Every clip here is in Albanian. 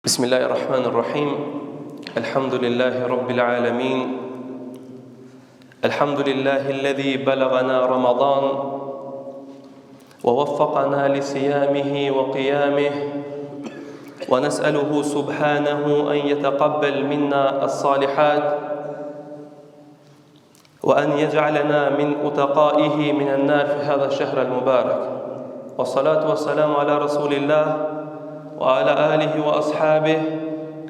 بسم الله الرحمن الرحيم الحمد لله رب العالمين الحمد لله الذي بلغنا رمضان ووفقنا لصيامه وقيامه ونسأله سبحانه أن يتقبل منا الصالحات وأن يجعلنا من أتقائه من النار في هذا الشهر المبارك والصلاة والسلام على رسول الله وعلى آله وأصحابه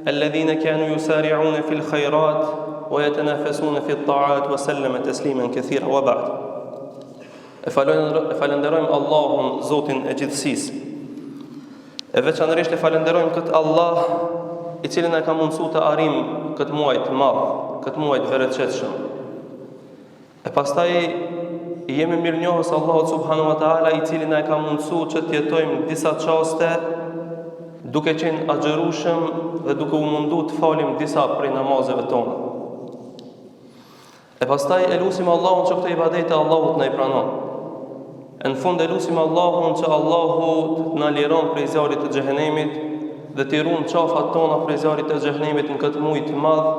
الذين كانوا يسارعون في الخيرات ويتنافسون في الطاعات وسلم تسليما كثيرا وبعد falenderojmë Allahun Zotin e gjithësisë. E veçanërisht e falenderojmë këtë Allah i cili na ka mundsuar të arrijmë këtë muaj të madh, këtë muaj të bereqetshëm. E pastaj jemi mirënjohës Allahut subhanahu wa taala i cili na ka mundsuar që të jetojmë disa çaste duke qenë agjërueshëm dhe duke u munduar të falim disa prej namazeve tona. E pastaj elusim Allahun që këtë ibadete Allahut na i pranon. Në fund elusim Allahun që Allahu na liron prej zjarrit të xhehenemit dhe të ruan qafat tona prej zjarrit të xhehenemit në këtë muaj të madh,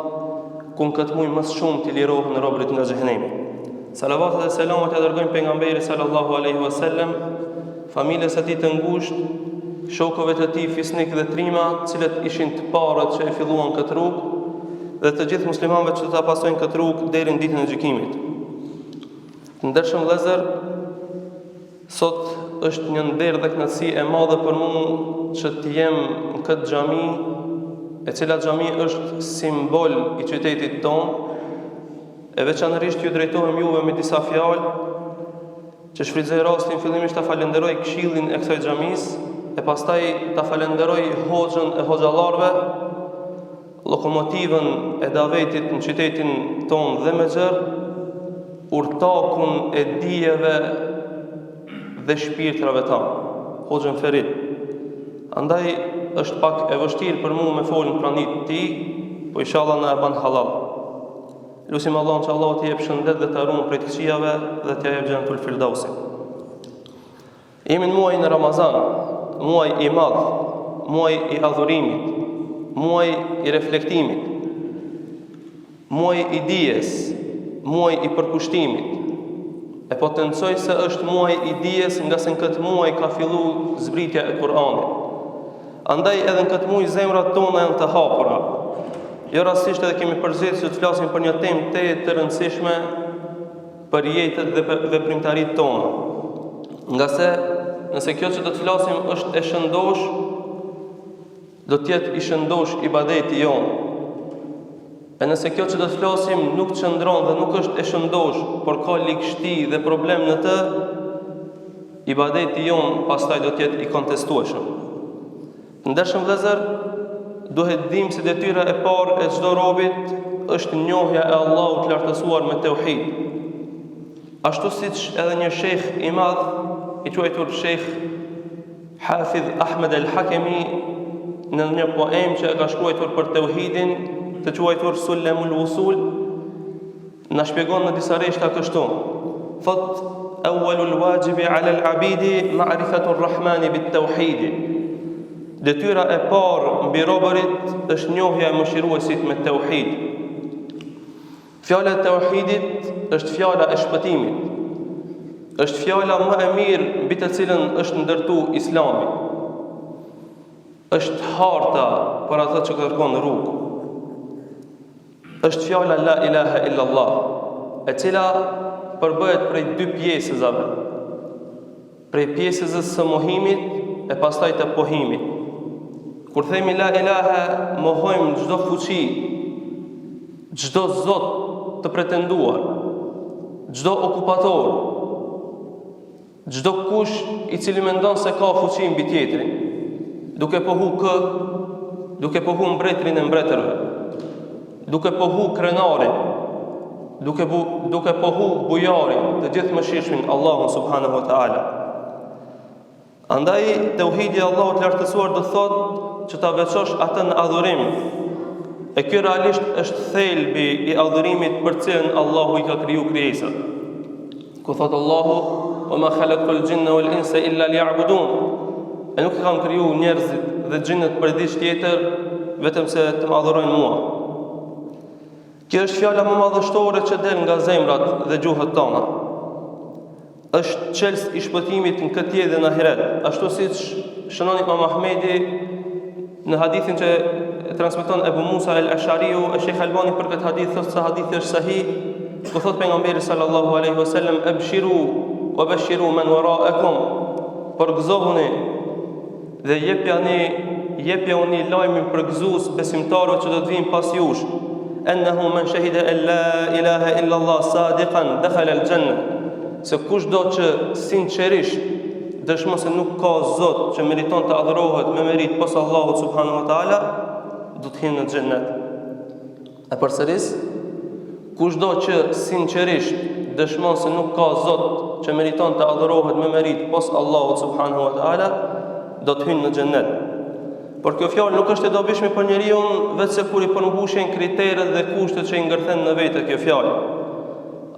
ku në këtë muaj më shumë të lirohen robërit nga xhehenemi. Salavatet dhe selamat ja dërgojmë pejgamberit sallallahu alaihi wasallam, familjes së tij të ngushtë, shokëve të tij fisnik dhe trima, të cilët ishin të parët që e filluan këtë rrugë, dhe të gjithë muslimanëve që ta pasojnë këtë rrugë deri në ditën e gjykimit. Të ndershëm vëllezër, sot është një nder dhe kënaqësi e madhe për mua që të jem në këtë xhami, e cila xhami është simbol i qytetit tonë. E veçanërisht ju drejtohem juve me disa fjalë që shfrytëzoj rastin fillimisht ta falenderoj këshillin e kësaj xhamisë, e pastaj ta falenderoj hoxhën e hoxhallarëve, lokomotivën e davetit në qytetin tonë dhe Mexher, urtakun e dijeve dhe shpirtrave tanë, hoxhën Ferit. Andaj është pak e vështirë për mua me folën pranit të tij, po inshallah na e bën halal. Lutim Allahun që Allah t'i jep shëndet dhe t'a ruan prej të këqijave dhe t'ia jep xhenetul firdausi. Jemi në muajin e Ramazan, muaj i madh, muaj i adhurimit, muaj i reflektimit, muaj i dijes, muaj i përkushtimit. E potencoj se është muaj i dijes nga se në këtë muaj ka fillu zbritja e Kur'anit. Andaj edhe në këtë muaj zemrat tona janë të hapura. Jo rastisht edhe kemi përzier që të flasim për një temë të rëndësishme për jetën dhe veprimtaritë tona. Nga se nëse kjo që do të flasim është e shëndosh, do të jetë i shëndosh ibadeti jonë. E nëse kjo që do të flasim nuk qëndron dhe nuk është e shëndosh, por ka ligështi dhe problem në të, ibadeti jonë pastaj do të jetë i kontestueshëm. Ndershëm vëllezër, duhet dim se detyra e parë e çdo robit është njohja e Allahut lartësuar me tauhid. Ashtu siç edhe një shejх i madh i quajtur Sheikh Hafidh Ahmed al-Hakemi në një poem që e ka shkruar për tauhidin, të quajtur Sulamul Wusul, na shpjegon në disa rreshta kështu. Thot awwalul wajibi 'ala al-'abidi ma'rifatu ar-Rahmani bit-tauhid. Detyra e parë mbi robërit është njohja e mëshiruesit me tauhid. Fjala e tauhidit është fjala e shpëtimit. Është fjala më e mirë mbi të cilën është ndërtu Islami. Është harta për atë që kërkon rrugë. Është fjala la ilaha illallah, e cila përbëhet prej dy pjesëve. Prej pjesës së mohimit e pastaj të pohimit. Kur themi la ilaha, mohojmë çdo fuqi, çdo zot të pretenduar, çdo okupator, çdo kush i cili mendon se ka fuqi mbi tjetrin, duke pohu kë, duke pohu mbretërin e mbretërve, duke pohu krenarin, duke pohu bujarin, të gjithë mëshirshmin Allahun subhanahu wa taala. Andaj tauhidi i Allahut lartësuar do thotë që ta veçosh atë në adhurim. E ky realisht është thelbi i adhurimit për cilën Allahu i ka kriju krijesat. Ku thot Allahu: "Wa ma khalaqtul jinna wal insa illa liya'budun." e nuk e kam kriju njerëzit dhe xhinët për diçka tjetër, vetëm se të më adhurojnë mua. Kjo është fjala më madhështore që del nga zemrat dhe gjuhët tona. Është çelës i shpëtimit në këtë jetë dhe në ahiret, ashtu siç shënon Imam Ahmedi në hadithin që transmeton Ebu Musa el-Ashariu, e Sheikh Albani për këtë hadith thotë se hadithi është sahih, ku thot pejgamberi sallallahu alaihi wasallam: "Abshiru wa bashiru man wara'akum", përgëzohuni dhe jepjani lajmin përgëzues besimtarëve që do të vinë pas jush, ennehu man shahida an la ilaha illa Allah sadiqan dakhala al-janna, se kushdo që sinqerisht dëshmon se nuk ka Zot që meriton të adhurohet me merit pas Allahut subhanahu wa taala, do të hyjë në xhennet. E përsëris, kushdo që sinqerisht dëshmon se nuk ka Zot që meriton të adhurohet me merit pas Allahut subhanahu wa taala, do të hyjë në xhennet. Por kjo fjalë nuk është e dobishme për njeriu vetëm kur i përmbushen kriteret dhe kushtet që i ngërthen në vete kjo fjalë.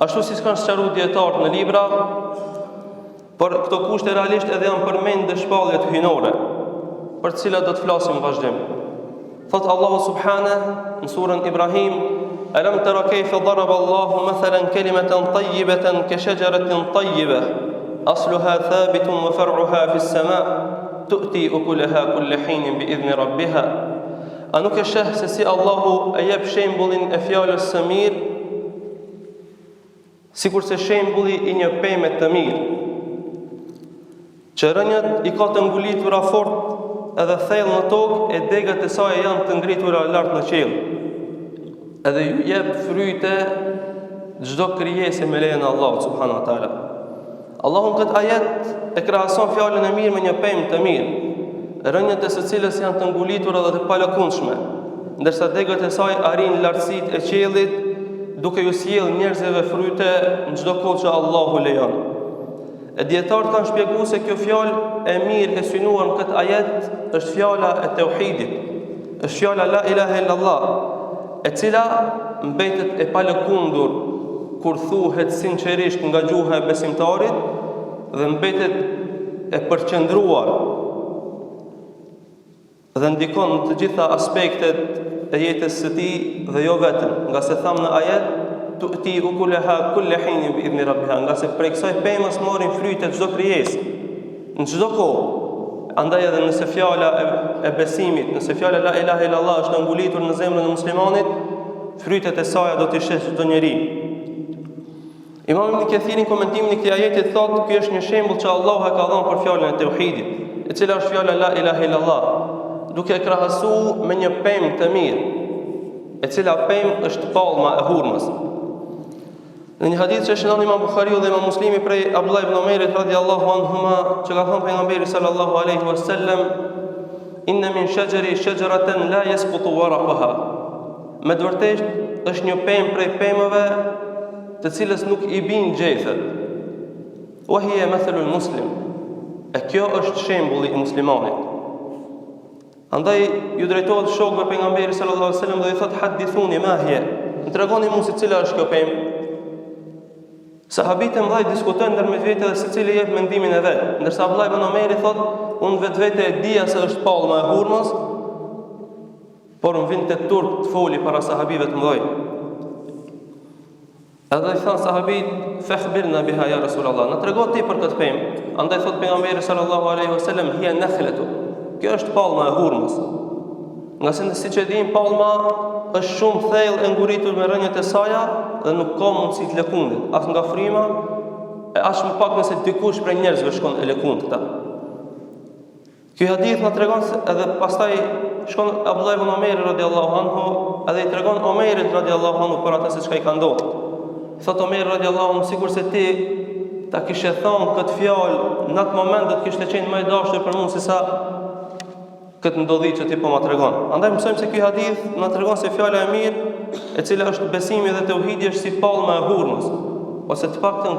Ashtu si kanë sqaruar dietarët në libra, por këto kushte realisht edhe janë përmend në shpalljet hyjnore, për të cilat do të flasim vazhdim. Thot Allahu subhanahu në surën Ibrahim: "Alam tara kayfa daraba Allahu mathalan kalimatan tayyibatan ka shajaratin tayyibah asluha thabitun wa far'uha fi as-sama' tu'ti ukulaha kulla hinin bi idhni rabbiha." A nuk e sheh se si Allahu e jep shembullin e fjalës së mirë, sikur se shembulli i një pemë të mirë, që rënjët i ka të ngulitura fort edhe thellë në tokë, e degat e saj janë të ngritura lart në qiell, edhe ju jep fryte çdo krijesë me lejen e Allahut subhanahu wa taala. Allahu në këtë ajet e krahason fjalën e mirë me një pemë të mirë, rënjët e së cilës janë të ngulitura dhe të palëkundshme, ndërsa degat e saj arrin lartësitë e qiellit, duke ju sjell njerëzve fryte në çdo kohë që Allahu lejon. E dietarët kanë shpjeguar se kjo fjalë e mirë e synuar në këtë ajet është fjala e tauhidit, është fjala la ilaha illallah, e cila mbetet e palëkundur kur thuhet sinqerisht nga gjuha e besimtarit dhe mbetet e përqendruar dhe ndikon në të gjitha aspektet e jetës së tij dhe jo vetëm, nga se thamë në ajet: "Tu'ti ukulaha kulla hinin bi idhni rabbiha", nga se prej kësaj pemës marrin fryte çdo krijesë në çdo kohë. Andaj edhe nëse fjala e besimit, nëse fjala la ilaha illallah është ngulitur në zemrën e muslimanit, frytet e saj do t'i sheh çdo njeri. Imam Ibn Kathiri në komentimin e këtij ajeti thotë: "Ky është një shembull që Allahu e ka dhënë për fjalën e tauhidit, e cila është fjala la ilaha illallah, duke e krahasuar me një pemë të mirë, e cila pemë është palma e hurmës." Në një hadith që shënon Imam Buhariu dhe Imam Muslimi prej Abdullah ibn Omerit radhiyallahu anhuma, që ka thënë pejgamberi sallallahu alaihi wasallam: "Inna min shajari shajaratan la yasqutu waraqaha", me të vërtetë është një pemë prej pemëve të cilës nuk i bin gjethet. Wa hiya mathalul muslim, e kjo është shembulli i muslimanit. Andaj ju drejtohet shokëve pejgamberi sallallahu alaihi wasallam dhe i thotë: "Hadithuni ma hiya", më tregoni mua se cila është kjo pemë. Sahabite mëdhaj diskutojnë ndërmjet vetë dhe secili jep mendimin e vet, ndërsa Abdullah ibn Omeri thotë: "Unë vetvete e dija se është palma e hurmës, por më vjen te turp të foli para sahabive të mëdhej." Edhe i thanë sahabit: "Fakhbirna biha ya Rasulullah", na trego ti për këtë pemë. Andaj thotë pejgamberi sallallahu alaihi wasallam: "Hiya nakhlatu", kjo është palma e hurmës. Nga se siç e dim, palma është shumë thellë e nguritur me rrënjët e saja dhe nuk ka mundësi të lëkundit, as nga frima, e as më pak nëse dikush prej njerëzve shkon e lëkund këta. Ky hadith na tregon se edhe pastaj shkon Abdullah ibn Omer radhiyallahu anhu, edhe i tregon Omerit radhiyallahu anhu për atë se çka i ka ndodhur. Thot Omer radhiyallahu anhu: "Sikur se ti ta kishe thonë këtë fjalë në atë moment, do të kishte qenë më i dashur për mua se sa këtë ndodhi që ti po ma tregon." Andaj mësojmë se ky hadith na tregon se fjala e mirë, e cila është besimi dhe tauhidi, është si palma e hurmës, ose të paktën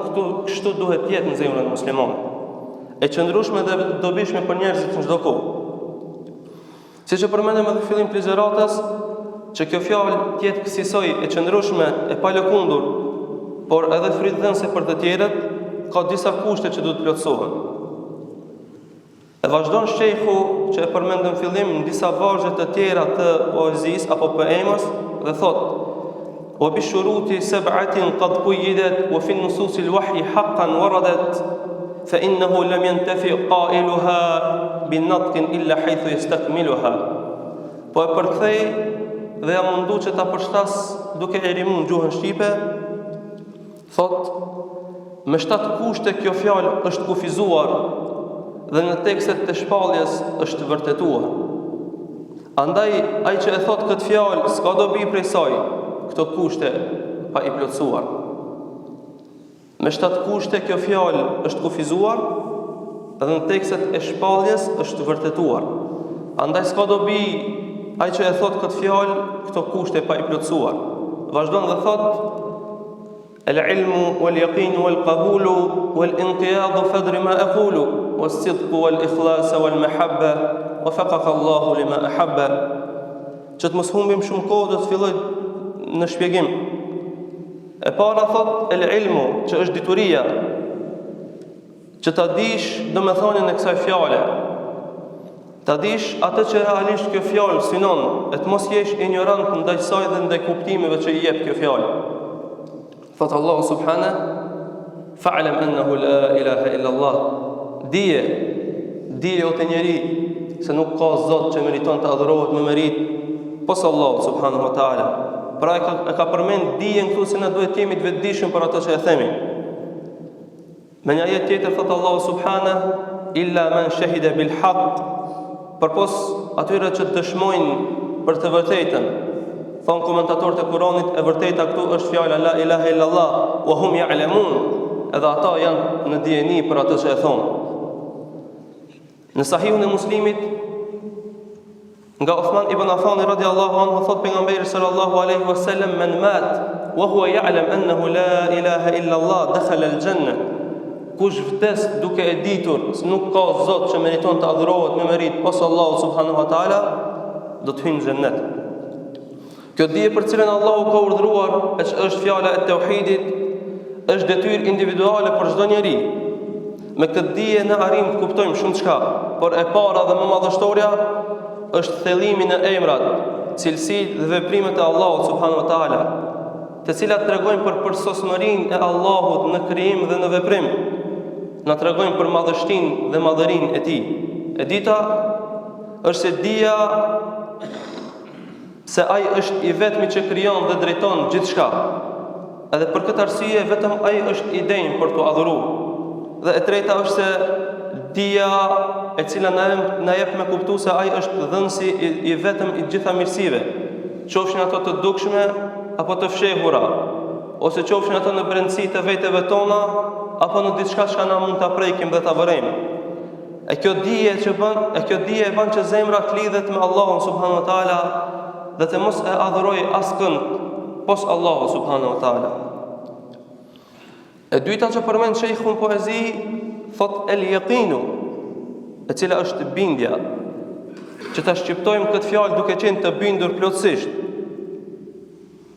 kështu duhet të jetë në zemrën e muslimanit, e qëndrueshme dhe dobishme për njerëzit në çdo kohë. Siç e përmendëm edhe në fillim të ligjëratës, që kjo fjalë të jetë kësaj e qëndrueshme, e palëkundur, por edhe frytdhënëse për të tjerët, ka disa kushte që duhet plotësohen. E vazhdon shejhu që e përmendëm në fillim në disa vargje të tjera të poezisë apo poemës dhe thot: "Wa bi shuruti sab'atin qad quyyidat wa fi nusus al-wahyi haqqan waradat fa innahu lam yantafi qailuha bin natqin illa haythu yastakmiluha." Po e përkthej dhe jam mundu që ta përshtas duke e rimu në gjuhën shqipe, thot: "Me 7 kushte kjo fjalë është kufizuar dhe në tekstet të shpalljes është vërtetuar. Andaj ai që e thot këtë fjalë s'ka dobi prej saj këto kushte pa i plotësuar." Me 7 kushte kjo fjalë është kufizuar dhe në tekstet e shpalljes është vërtetuar. Andaj s'ka dobi ai që e thot këtë fjalë këto kushte pa i plotësuar. Vazhdon dhe thot: "El-ilmu wal-yaqinu wal-qabulu wal-inqiyadu fadri ma aqulu was-sidqu wal-ikhlasu wal-mahabba wafaqaka Allahu lima ahabba." Që të mos humbim shumë kohë do të filloj në shpjegim. E para thot el-ilmu, që është dituria, që ta dish domethënien e kësaj fjale. Ta dish atë që realisht kjo fjalë synon, e të mos jesh ignorant ndaj saj dhe ndaj kuptimeve që i jep kjo fjalë. Thot Allahu subhanahu: "Fa'lam annahu la ilaha illa Allah." Dije o të njeri se nuk ka Zot që meriton të adhurohet me merit pos Allahu subhanahu wa taala. Pra e ka përmend dijen këtu se ne duhet të jemi të vetëdijshëm për ato që e themi. Me një ajet tjetër thot Allahu subhanahu: "Illa man shahida bil haqq." Përpos atyre që dëshmojnë për të vërtetën. Thonë komentatorët e Kuranit, e vërteta këtu është fjala la ilaha illallah wa hum ya'lamun, edhe ata janë në dijeni për atë që e thonë. Në Sahihun e Muslimit nga Uthman ibn Affan radiallahu anhu thot pejgamberi sallallahu alaihi wasallam: "Man mat wa huwa ya'lam annahu la ilaha illallah dakhala al-janna." Kush vdes duke e ditur se nuk ka Zot që meriton të adhurohet me merit pas Allahu subhanahu wa taala, do të hyjë në xhennet. Kjo dije për cilën Allahu ka urdhëruar, e që është fjala e tauhidit, është detyrë individuale për çdo njeri. Me këtë dije ne arrim të kuptojmë shumë çka, por e para dhe më madhështoria është thellimi në emrat, cilësitë dhe veprimet e Allahut subhanahu wa taala, të cilat tregojnë për përsosmërinë e Allahut në krijim dhe në veprim. Na tregojnë për madhështinë dhe madhërinë e tij. E dita është se dija se ai është i vetmi që krijon dhe drejton gjithçka. Edhe për këtë arsye vetëm ai është i denjë për të adhuruar. Dhe e treta është se dija e cila na jep me kuptu se ai është dhënësi i vetëm i gjitha mirësive, qofshin ato të dukshme apo të fshehura, ose qofshin ato në brendësi të veteve tona apo në diçka që na mund ta prekim dhe ta vërejmë. E kjo dije e bën që zemra të lidhet me Allahun subhanahu wa taala dhe të mos e adhuroj askënd pos Allahu subhanahu wa taala. E dyta që përmend shejkhun poezi thot el-yaqinu, e cila është bindja, që ta shqiptojmë këtë fjalë duke qenë të bindur plotësisht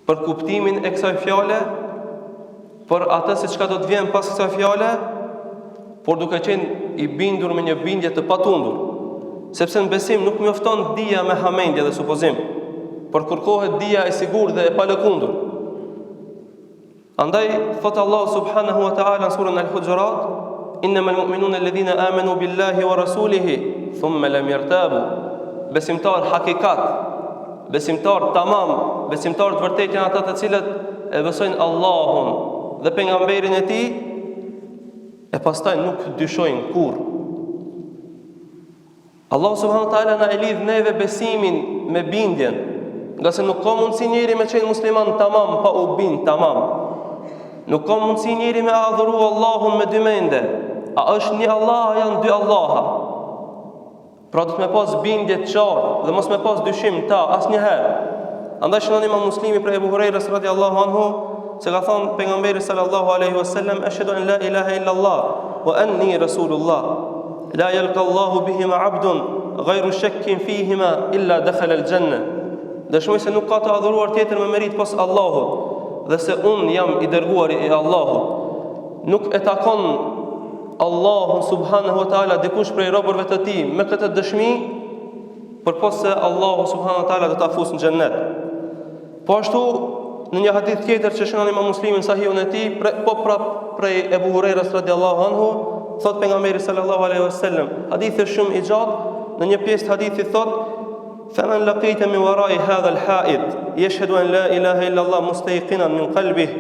për kuptimin e kësaj fjale, për atë se çka do të vjen pas kësaj fjale, por duke qenë i bindur me një bindje të patundur, sepse në besim nuk mjofton dija me hamendje dhe supozim, por kërkohet dija e sigurt dhe e palëkundur. Andaj thot Allah subhanahu wa ta'ala në surën Al-Hujurat: "Innamal mu'minuna alladhina amanu billahi wa rasulihi thumma lam yartabu." Besimtar hakikat, besimtar tamam, besimtar të vërtetë janë ata të cilët e besojnë Allahun dhe pejgamberin e tij, e pastaj nuk dyshojnë kurrë. Allah subhanahu wa ta'ala na e lidh neve besimin me bindjen, nga se nuk ka mundësi njeri me qenë musliman tamam pa u bind tamam. Nuk ka mundësi njeri me adhuru Allahun me dy mende. A është një Allah, a janë dy Allaha? Pra do të me pas bindje të qartë dhe mos me pas dyshim ta asnjëherë. Andaj shënon Imam Muslimi prej Ebu Hurajrës radiallahu anhu se ka thonë pejgamberi sallallahu alaihi wasallam: "Ashhadu an la ilaha illa Allah wa anni rasulullah. La yalqa Allahu bihima 'abdun ghayru shakkin fihima illa dakhala al-janna." Dëshmoj se nuk ka të adhuruar tjetër me merit pas Allahut dhe se unë jam i dërguari i Allahut. Nuk e takon Allahun subhanahu wa taala dikush prej robërve të tij me këtë dëshmi, përpos se Allahu subhanahu wa taala do ta fusë në xhennet. Po ashtu në një hadith tjetër që shënon Imam Muslimi në Sahihun e tij, prej Ebu Hurajras radhiyallahu anhu, thot pejgamberi sallallahu alaihi wasallam, hadithi shumë i gjatë, në një pjesë të hadithit thot: "Faman laqita min wara'i hadha al-ha'id yashhadu an la ilaha illa Allah mustayqinan min qalbihi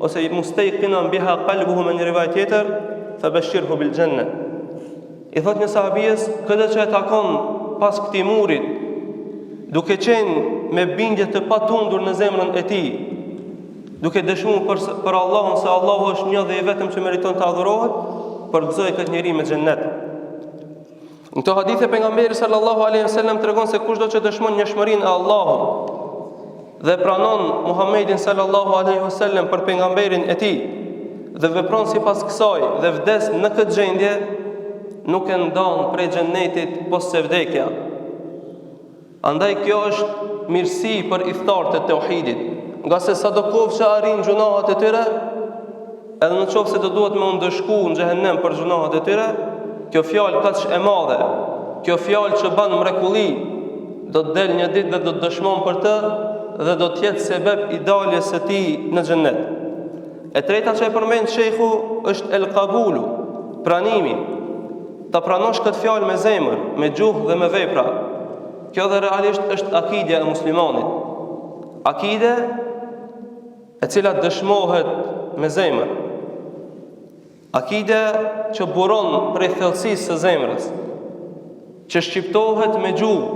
ose mustayqinan biha qalbuhu", me një rivajet tjetër, "fabashshirhu bil janna". I thot një sahabijës, këtë që e takon pas këtij murit, duke qenë me bindje të patundur në zemrën e tij, duke dëshmuar për Allahun se Allahu është një dhe i vetëm që meriton të adhurohet, përgëzoi këtë njeri me xhennet. Në këtë hadith e pejgamberit sallallahu alaihi wasallam tregon se kushdo që dëshmon njohurinë e Allahut dhe pranon Muhammedin sallallahu alaihi wasallam për pejgamberin e tij dhe vepron sipas kësaj dhe vdes në këtë gjendje, nuk e ndan prej xhennetit posa vdekja. Andaj kjo është mirësi për iftarët e tauhidit, nga se sadokovë që arrin gjunahet e tyre, edhe në qoftë se do duhet me ndëshku në xhehenem për gjunahet e tyre, kjo fjalë kaq e madhe, kjo fjalë që bën mrekulli, do të del një ditë dhe do të dëshmon për të dhe do të jetë sebeb i daljes së tij në xhennet. E treta që e përmend shejhu është el qabulu, pranimi. Ta pranosh këtë fjalë me zemër, me gjuhë dhe me vepra. Kjo dhe realisht është akidja e muslimanit. Akide e cila dëshmohet me zemër. Akide që buron prej thellësisë së zemrës, që shqiptohet me gjuhë.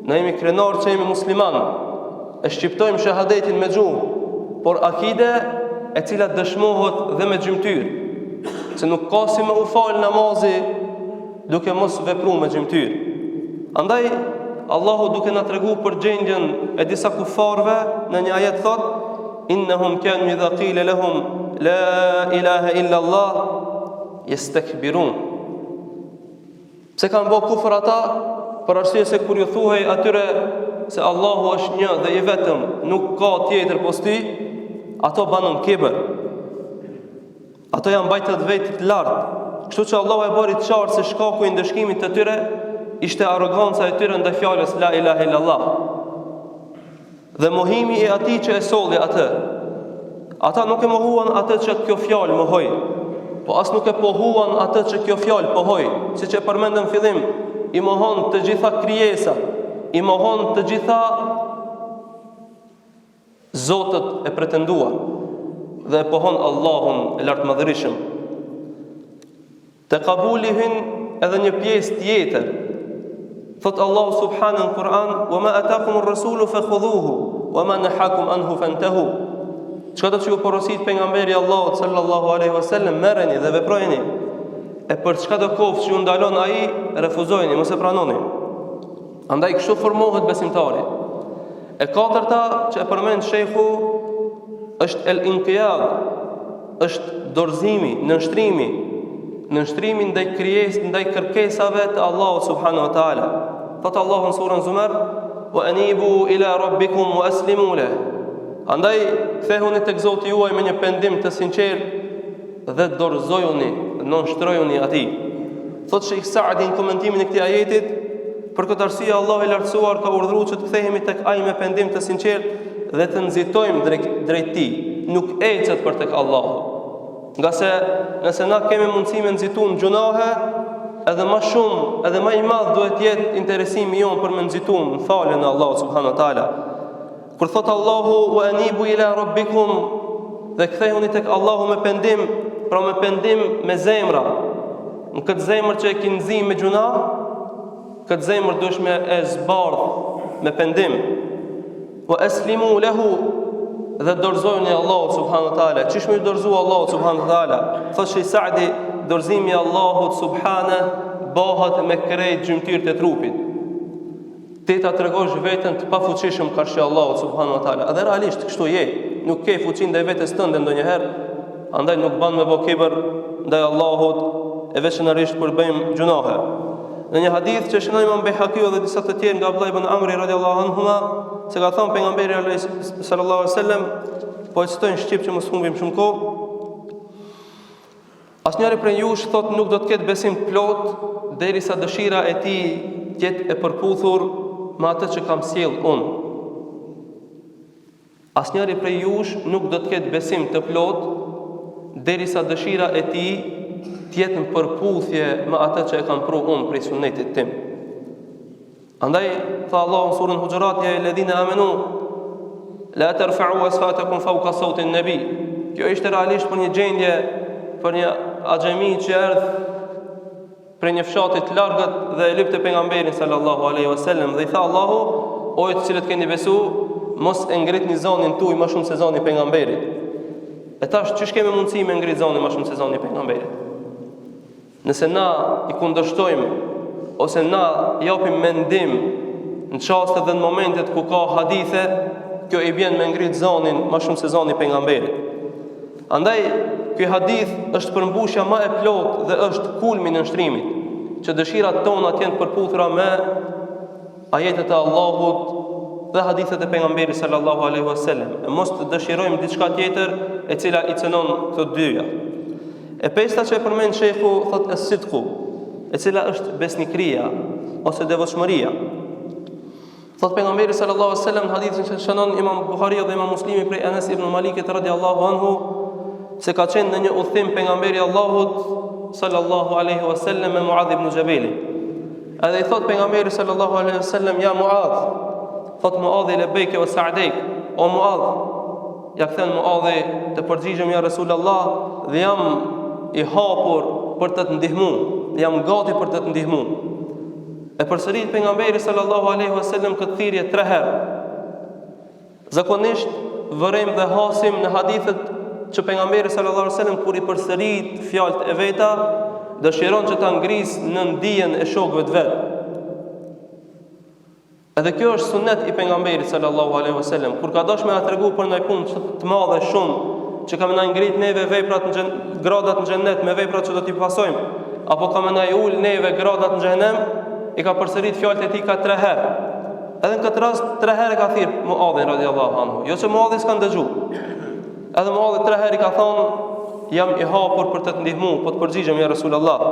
Ne jemi krenar që jemi musliman, e shqiptojmë shahadetin me gjuhë, por akide e cila dëshmohet dhe me gjymtyr, se nuk ka si me u fal namazi duke mos vepru me gjymtyr. Andaj Allahu duke na tregu për gjendjen e disa kufarve në një ajet thot: "Innahum kanu idha qila lahum la ilaha illa Allah yastakbirun." Pse kanë bërë kufër ata? Për arsye se kur ju thuhej atyre se Allahu është një dhe i vetëm, nuk ka tjetër pos ti, ato banën kibër. Ato janë bajtë të vetit lartë. Kështu që Allahu e bëri qartë se shkaku i ndëshkimit të tyre ishte arroganca e tyre ndaj fjalës la ilaha illallah. Dhe mohimi i atij që e solli atë. Ata nuk e mohuan atë që kjo fjalë mohoi, po as nuk e pohuan atë që kjo fjalë pohoi, siç e përmendëm në fillim, i mohon të gjitha krijesat, i mohon të gjitha zotët e pretenduar dhe e pohon Allahun e lartëmadhërisëm. Te qabuli hyn edhe një pjesë tjetër. Thot Allahu subhanahu në Kur'an: "Wa ma ataakumur rasulu fakhudhuhu wa ma nahakum anhu fantahu." Çka do të ju porosit pejgamberi Allahut sallallahu alaihi wasallam, merreni dhe veprojeni. E për çka do kofsh që ju ndalon ai, refuzojeni, mos e pranoni. Andaj kështu formohet besimtari. E katërta që e përmend shejhu është el-inqiyad, është dorëzimi, nënshtrimi ndaj krijesës, ndaj kërkesave të Allahut subhanahu wa taala. Thot Allahu në surën Zumar: "Wa anibu ila rabbikum wa aslimu lahu." Andaj kthehuni tek Zoti juaj me një pendim të sinqert dhe dorëzojuni, nënshtrojuni atij. Thot Sheikh Saadi në komentimin e këtij ajetit: "Për këtë arsye Allahu i lartësuar ka urdhëruar që të kthehemi tek ai me pendim të sinqert dhe të nxitojmë drejt tij, nuk ecet për tek Allahu. Nga se nëse na kemi mundësi me nxitu në gjunahe, edhe më shumë, edhe më i madh duhet jetë interesimi jon për me nxitu në faljen e Allahut subhanahu wa taala. Kur thot Allahu: "Wa anibu ila rabbikum", dhe kthehuni tek Allahu me pendim, pra me pendim me zemra. Në këtë zemër që e ki nxi me gjuna, këtë zemër duhesh me e zbardh me pendim. Wa aslimu lahu, dhe dorëzojeni Allahut subhanahu wa taala. Çish më dorëzu Allahut subhanahu wa taala? Thot Sheikh Saadi, dorëzimi i Allahut subhanahu bëhet me krejt gjymtyrët e trupit. Ti ta tregosh veten të pafuqishëm karshi Allahut subhanahu wa taala. Edhe realisht kështu je, nuk ke fuqinë ndaj vetes tënde ndonjëherë, andaj nuk bën me bokibër ndaj Allahut, e veçanërisht kur bëjmë gjunahe. Në një hadith që shënon Imam Bejhaqiu dhe disa të tjerë nga Abdullah ibn Amri radhiyallahu anhuma, se ka thënë pejgamberi sallallahu alaihi wasallam, po e citojnë shqip që mos humbim shumë kohë: Asnjëri prej jush thot nuk do të ketë besim plot derisa dëshira e tij të jetë e përputhur me atë që kam sjell unë. Asnjëri prej jush nuk do të ketë besim të plot derisa dëshira e tij të jetë në përputhje me atë që e kam pru unë prej sunetit tim. Andaj tha Allahu në surën Hujurat, ja alladhina amanu la tarfa'u asfatakum fawqa sawti an-nabi. Kjo ishte realisht për një gjendje, për një axhemi që erdh për një fshati të largët dhe e lypte pejgamberin sallallahu alaihi wasallam dhe i tha Allahu, o ju të cilët keni besu, mos e ngritni zonin tuaj më shumë se zoni pejgamberit. E tash çish kemi mundësi me ngrit zonin më shumë se zoni pejgamberit? Nëse na i kundërshtojmë ose na japim mendim në çaste dhe në momentet ku ka hadithe, kjo i bjen me ngrit zonin më shumë se zoni pejgamberit. Andaj, ky hadith është përmbushja më e plotë dhe është kulmi në nështrimit, që dëshirat tona të jenë përputhura me ajetet e Allahut dhe hadithet e pejgamberit sallallahu alaihi wasallam. E mos të dëshirojmë diçka tjetër e cila i cënon këto dyja. E pesta që e përmend shehu thot as-sidqu, e cila është besnikëria ose devotshmëria. Thot pejgamberi sallallahu alaihi wasallam në hadithin që shënon Imam Buhariu dhe Imam Muslimi prej Anas ibn Malikit radhiyallahu anhu, se ka qenë në një udhtim pejgamberi Allahut sallallahu alaihi wasallam me Muadh ibn Jabali. Edhe i thot pejgamberi sallallahu alaihi wasallam, ja Muadh, thot Muadhi lebejke o sa'dejk, o Muadh, ja kthen Muadhi, të përgjigjem ja Rasulullah dhe jam i hapur për të të ndihmu, jam gati për të të ndihmu. E përsërit pejgamberi sallallahu alaihi wasallam këtë thirrje 3 herë. Zakonisht vërejmë dhe hasim në hadithet që pejgamberi sallallahu alaihi wasallam kur i përsërit fjalët e veta, dëshiron që ta ngrisë në ndijen e shokëve të vet. Edhe kjo është sunet i pejgamberit sallallahu alaihi wasallam, kur ka dashur me na tregu për ndaj punë të madhe shumë, që ka më na ngrit neve veprat në gradat në xhennet me veprat që do t'i pasojmë, apo ka më na ul neve gradat në xhenem, i ka përsërit fjalët e tij ka 3 herë. Edhe në këtë rast 3 herë ka thirr Muadhin radhiyallahu anhu. Jo që Muadhi s'ka ndëgjuar. Edhe Muadhi 3 herë i ka thonë, jam i hapur për të ndihmu, po të përgjigjem ja Rasulullah.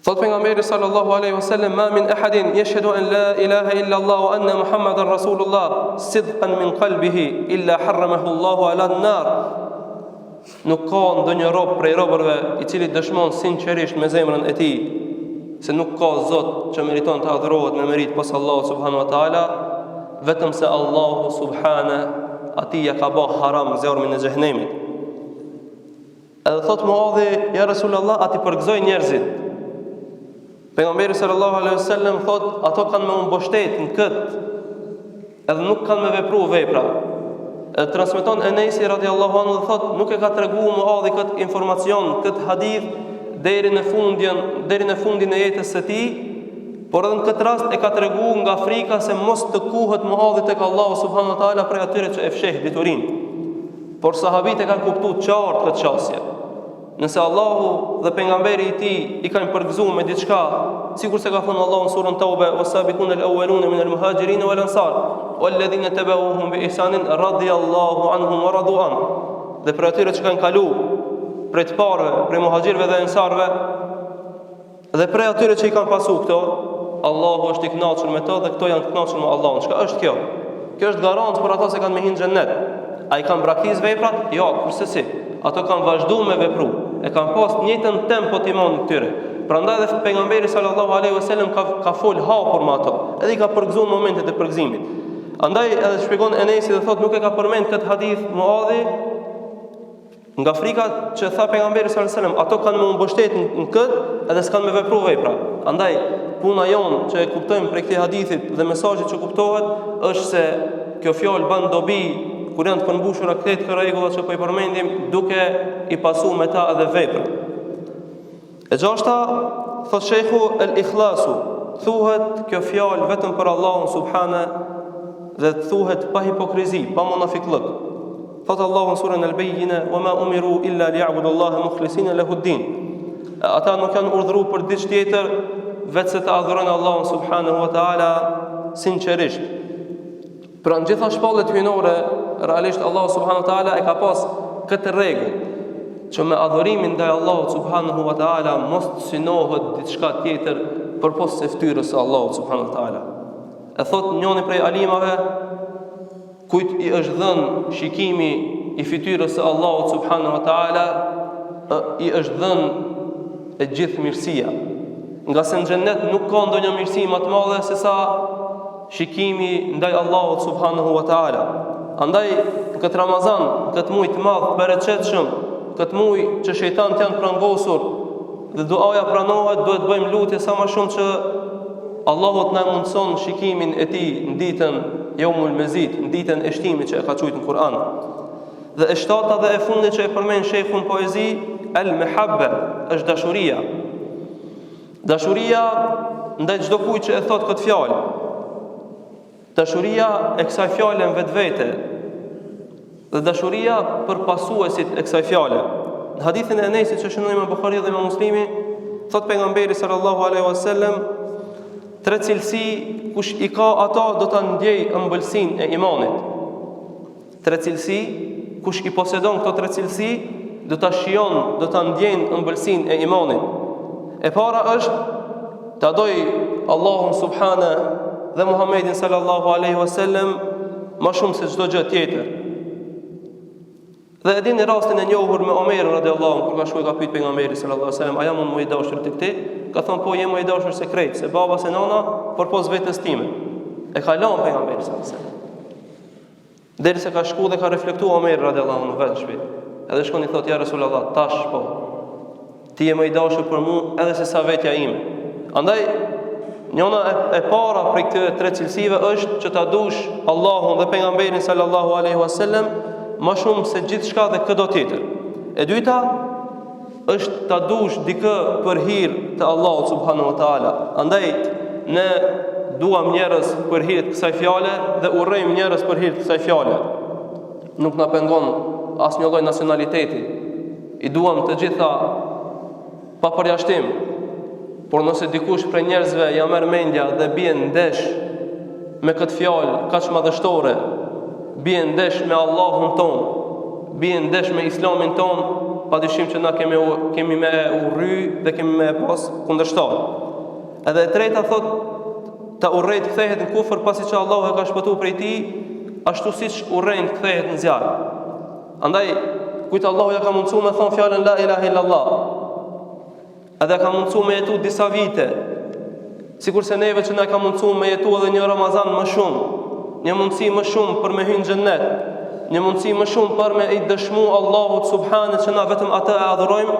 Thot pejgamberi sallallahu alaihi wasallam, ma min ahadin yashhadu an la ilaha illa Allah wa anna Muhammadan Rasulullah sidqan min qalbihi illa harramahu Allahu ala an-nar. Nuk ka ndonjë rob prej robërve i cili dëshmon sinqerisht me zemrën e tij se nuk ka Zot që meriton të adhurohet me merit pas Allahut subhanahu wa taala, vetëm se Allahu subhanahu atij ja ka bë haram zemrën e xhehenemit. Edhe thot Muadhi, ja Rasulullah, ati përgëzoj njerëzit. Pejgamberi sallallahu alaihi wasallam thot, ato kanë me mbështet në këtë, edhe nuk kanë me vepru vepra. Edhe transmeton Enesi radhiyallahu anhu dhe thot, nuk e ka treguar Muadhi këtë informacion, këtë hadith deri në fundin e jetës së tij, por edhe në këtë rast e ka treguar nga frika se mos të kuhet Muadhi tek Allahu subhanahu wa taala për atyre që e fsheh diturinë. Por sahabit e kanë kuptuar qartë këtë çështje. Nëse Allahu dhe pejgamberi i tij i kanë përgëzuar me diçka, sikur se ka thënë Allahu në surën Tauba, "Was-sabiquna al-awwaluna min al-muhajirin wal-ansar, wal-ladhina tabauhum bi ihsanin radiyallahu anhum wa radu an." Dhe për atyre që kanë kalu prej të parëve, prej muhaxhirëve dhe ansarëve, dhe prej atyre që i kanë pasu këto, Allahu është i kënaqur me to dhe këto janë të kënaqur me Allahun. Çka është kjo? Kjo është garant për ata që kanë me hyrë në xhennet. A i kanë braktis veprat? Jo, kurse si. Ato kanë vazhdu me vepru. E kanë pas njëjtën tempo të imanit këtyre. Prandaj dhe pejgamberi sallallahu alaihi wasallam ka fol hapur me ato. Edhe i ka përgëzuar momentet e përgëzimit. Andaj edhe shpjegon Enesi dhe thot nuk e ka përmend këtë hadith Muadhi nga frika që tha pejgamberi sallallahu alaihi wasallam, ato kanë më mbështet në këtë edhe s'kanë me vepru vepra. Andaj puna jonë që e kuptojmë prej këtij hadithit dhe mesazhit që kuptohet është se kjo fjalë bën dobi kur janë të përmbushura këto rregulla që po i përmendim, duke i pasu me ta edhe veprën. E gjashta, thot shehu el-ikhlasu, thuhet kjo fjalë vetëm për Allahun subhana dhe thuhet pa hipokrizi, pa munafiqllëk. Thot Allahu në surën Al-Bayyina, "Wa ma umiru illa liya'budu Allaha mukhlisina lahu ad-din." Ata nuk janë urdhëruar për diçka tjetër vetë se të adhurojnë Allahun subhanahu wa taala sinqerisht. Pra në gjitha shpallet hyjnore, realisht Allah subhanahu wa taala e ka pas këtë rregull, që me adhurimin ndaj Allahut subhanahu wa taala mos të synohet diçka tjetër përpos se fytyrës së Allahut subhanahu wa taala. E thot njëri prej alimave, kujt i është dhënë shikimi i fytyrës së Allahut subhanahu wa taala, i është dhënë e gjithë mirësia. Nga se në xhennet nuk ka ndonjë mirësi më të madhe se sa shikimi ndaj Allahut subhanahu wa taala. Andaj këtë Ramazan, këtë muaj të madh bereqetshëm, këtë muaj që shejtanët janë prangosur dhe duaja pranohet, duhet bëjmë lutje sa më shumë që Allahu të na mundson shikimin e tij në ditën Yawmul Mezid, në ditën e shtimit që e ka thujt në Kur'an. Dhe e shtata dhe e fundit që e përmend shehu në poezi, al-mahabba, është dashuria. Dashuria ndaj çdo kujt që e thot këtë fjalë. Dashuria e kësaj fjale në vetvete dhe dashuria për pasuesit e kësaj fjale. Në hadithin e Enesit që shënon Imam Buhariu dhe Imam Muslimi, thot pejgamberi sallallahu alaihi wasallam, tre cilësi kush i ka ata do ta ndjej ëmbëlsinë e imanit. Tre cilësi kush i posedon këto tre cilësi do ta shijon, do ta ndjejnë ëmbëlsinë e imanit. E para është ta doj Allahun subhanahu dhe Muhammedin sallallahu alaihi wasallam më shumë se çdo gjë tjetër. Dhe e dini rastin e njohur me Omerin radiallahu anhu, kur ka shkuar ka pyet pejgamberin sallallahu alaihi wasallam, a jam unë më i dashur tek ti? Ka thonë po, jem më i dashur se krejt, se baba se nana, por pos vetes time. E ka lënë pejgamberi sallallahu alaihi wasallam. Derisa ka shkuar dhe ka reflektuar Omer radiallahu anhu vetë shpejt. Edhe shkon i thotë ja Resulullah, tash po. Ti je më i dashur për mua edhe se sa vetja ime. Andaj njëna e para prej këtyre tre cilësive është që ta dush Allahun dhe pejgamberin sallallahu alaihi wasallam më shumë se gjithçka dhe çdo tjetër. E dyta është ta dush dikë për hir të Allahut subhanahu wa taala. Andaj ne duam njerëz për hir të kësaj fjale dhe urrejmë njerëz për hir të kësaj fjale. Nuk na pengon asnjë lloj nacionaliteti. I duam të gjitha pa përjashtim. Por nëse dikush prej njerëzve ja merr mendja dhe bien ndesh me këtë fjalë kaq madhështore, bien ndesh me Allahun ton, bien ndesh me Islamin ton, padyshim që na kemi me urry dhe kemi me pas kundërshtar. Edhe e treta thot ta urrejt kthehet në kufër pasi që Allahu e ka shpëtuar prej tij, ashtu siç urrejn kthehet në zjarr. Andaj kujt Allahu ja ka mundsuar me thon fjalën la ilaha illallah. Edhe ka mundsuar me jetu disa vite, sikur se neve që na ka mundsuar me jetu edhe një Ramazan më shumë, një mundësi më shumë për me hyrë në xhennet, një mundësi më shumë për me i dëshmu Allahut subhanët që na vetëm atë e adhurojmë,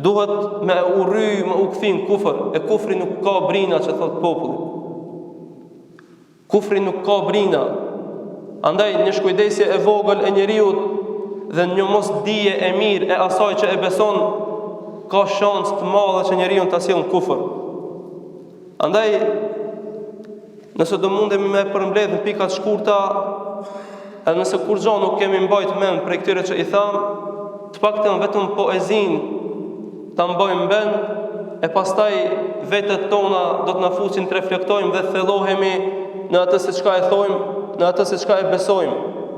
duhet me urry, me u kthin kufër. E kufri nuk ka brina që thot populli. Kufri nuk ka brina. Andaj një shkujdesje e vogël e njeriut dhe një mos dije e mirë e asaj që e beson, ka shans të madhe që njeriu ta sjellë në kufër. Andaj nëse do mundemi me përmbledh në pika të shkurta, edhe nëse kur gjo nuk kemi mbajt mend prej këtyre që i tham, të paktën vetëm poezin ta mbajmë mend, e pastaj vetët tona do të na fusin të reflektojmë dhe thellohemi në atë se çka e thojmë, në atë se çka e besojmë,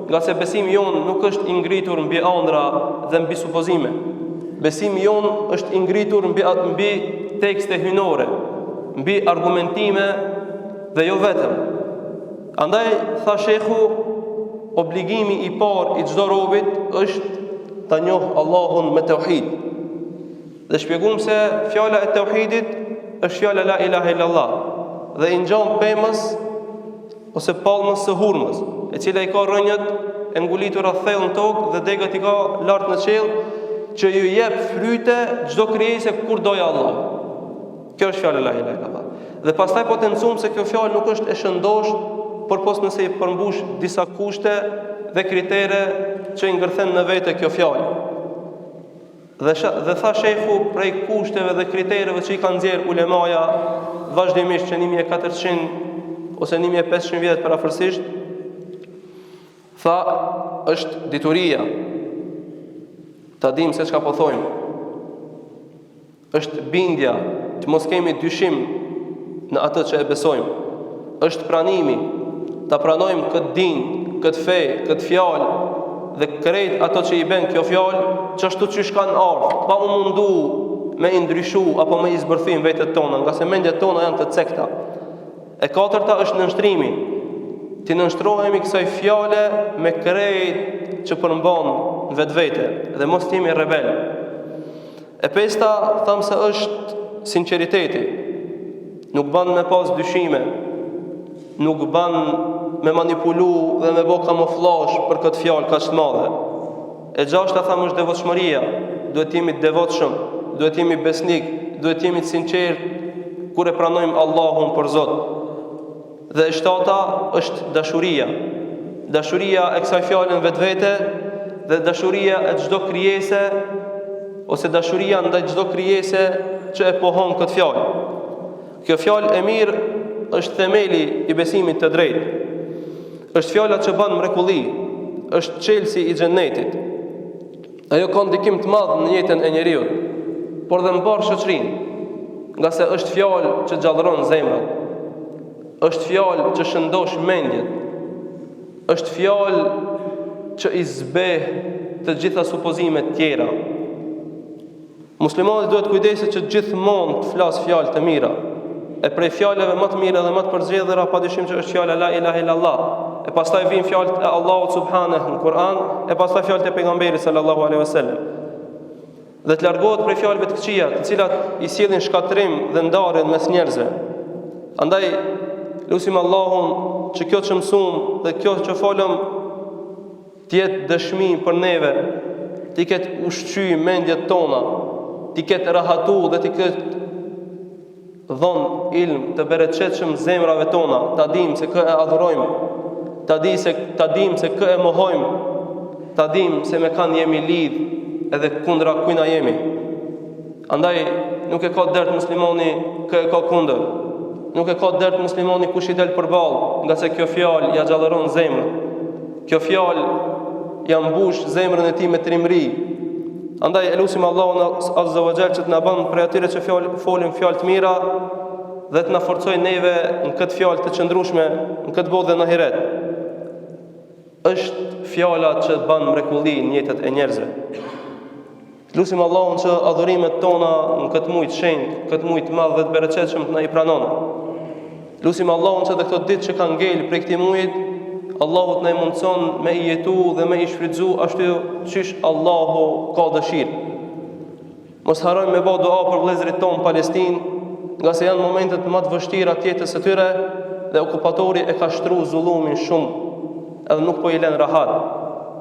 nga se besimi jon nuk është i ngritur mbi ëndra dhe mbi supozime. Besimi jon është i ngritur mbi tekste hyjnore, mbi argumentime dhe jo vetëm. Andaj tha shehu, obligimi i parë i çdo robit është ta njohë Allahun me tauhid. Dhe shpjegum se fjala e tauhidit është fjala la ilaha illallah dhe i ngjan pemës ose pallmës së hurmës, e cila i ka rrënjët e ngulitura thellë në tokë dhe degat i ka lart në qiell, që ju jep fryte çdo krijesë kur doj Allah. Kjo është fjala la ilaha illallah. Dhe pastaj potencum se kjo fjalë nuk është e shëndosht, por pos nëse i përmbush disa kushte dhe kritere që i ngërthen në vete kjo fjalë. Dhe tha shehu prej kushteve dhe kritereve që i kanë nxjerr ulemaja vazhdimisht që 1400 ose 1500 vjet parafërsisht, tha është dituria. Ta dim se çka po thojmë. Është bindja, të mos kemi dyshim në atë që e besojmë. Është pranimi, ta pranojmë këtë din, këtë fe, këtë fjalë dhe krejt ato që i bën kjo fjalë, çashtu që kanë ardhur, pa u mundu me i ndryshu apo me i zbërthim vetët tona, nga se mendjet tona janë të cekta. E katërta është nënshtrimi. Ti nënshtrohemi kësaj fjale me krejt që përmban vetvete dhe mos jemi rebel. E pesta thamë se është sinqeriteti. Nuk ban me pas dyshime, nuk ban me manipulu dhe me bo kamuflash për këtë fjalë kaq të madhe. E gjashta thamë është devotshmëria. Duhet jemi devotshëm, duhet jemi besnik, duhet jemi të sinqert kur e pranojmë Allahun për Zot. Dhe e shtata është dashuria. Dashuria e kësaj fjalën vetvete dhe dashuria e çdo krijese ose dashuria ndaj çdo krijese që e pohon këtë fjalë. Kjo fjalë e mirë është themeli i besimit të drejtë. Është fjala që bën mrekulli, është çelësi i xhennetit. Ajo ka ndikim të madh në jetën e njeriu, por dhe mbar shoqërinë, nga se është fjalë që gjallëron zemrat. Është fjalë që shëndosh mendjet. Është fjalë që i zbeh të gjitha supozimet tjera. Muslimani duhet kujdeset që gjithmonë të flas fjalë të mira. E prej fjalëve më të mira dhe më të përzgjedhura padyshim që është fjala la ilaha illallah. E pastaj vijnë fjalët e Allahut subhanahu në Kur'an, e pastaj fjalët e pejgamberit sallallahu alaihi wasallam. Dhe të largohet prej fjalëve të këqija, të cilat i sjellin shkatrim dhe ndarjen mes njerëzve. Andaj lutim Allahun që kjo që mësum dhe kjo që folëm të jetë dëshmi për neve, të ketë ushqy mendjet tona, të ketë rahatu dhe të ketë dhon ilm të bereqetshëm zemrave tona, ta dim se kë e adhurojmë, ta dim se kë e mohojmë, ta dim se me kanë jemi lidh edhe kundra kujna jemi. Andaj nuk e ka dert muslimani kë e ka kundër. Nuk e ka dert muslimani kush i del përballë, nga se kjo fjalë ja gjallëron zemrën. Kjo fjalë ja mbush zemrën e tij me trimëri. Andaj elusim Allahun azza wa jall që të na bën për atyre që folin fjalë të mira dhe të na forcojë neve në këtë fjalë të qëndrueshme në këtë botë dhe në ahiret. Është fjala që bën mrekulli në jetët e njerëzve. Lutim Allahun që adhurimet tona në këtë muaj të shenjtë, këtë muaj të madh dhe të bereqetshëm të na i pranon. Lutim Allahun që këto ditë që kanë ngel prej këtij muaji, Allahu të na mundson me i jetu dhe me i shfrytzu ashtu siç Allahu ka dëshirë. Mos harrojmë me bë dua për vëllezërit tonë në Palestinë, nga se janë momentet më të vështira të jetës së tyre dhe okupatori e ka shtruar zullumin shumë, edhe nuk po i lën rahat.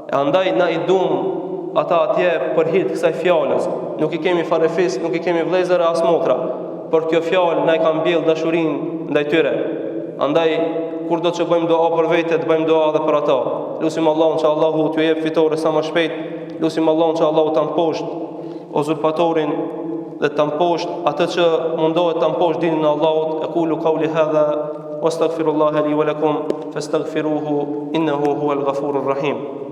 E andaj na i dum ata atje për hir të kësaj fjalës. Nuk i kemi farefis, nuk i kemi vëllezër as motra, por kjo fjalë na i ka mbjell dashurinë ndaj tyre. Andaj kur do të bëjmë dua për vete, të bëjmë dua edhe për ata. Lutim Allahun që Allahu t'ju jep fitore sa më shpejt. Lutim Allahun që Allahu ta mposht uzurpatorin dhe ta mposht atë që mundohet ta mposht dinin e Allahut. Aqulu qawli hadha wastaghfirullaha li wa lakum fastaghfiruhu innahu huwal ghafurur rahim.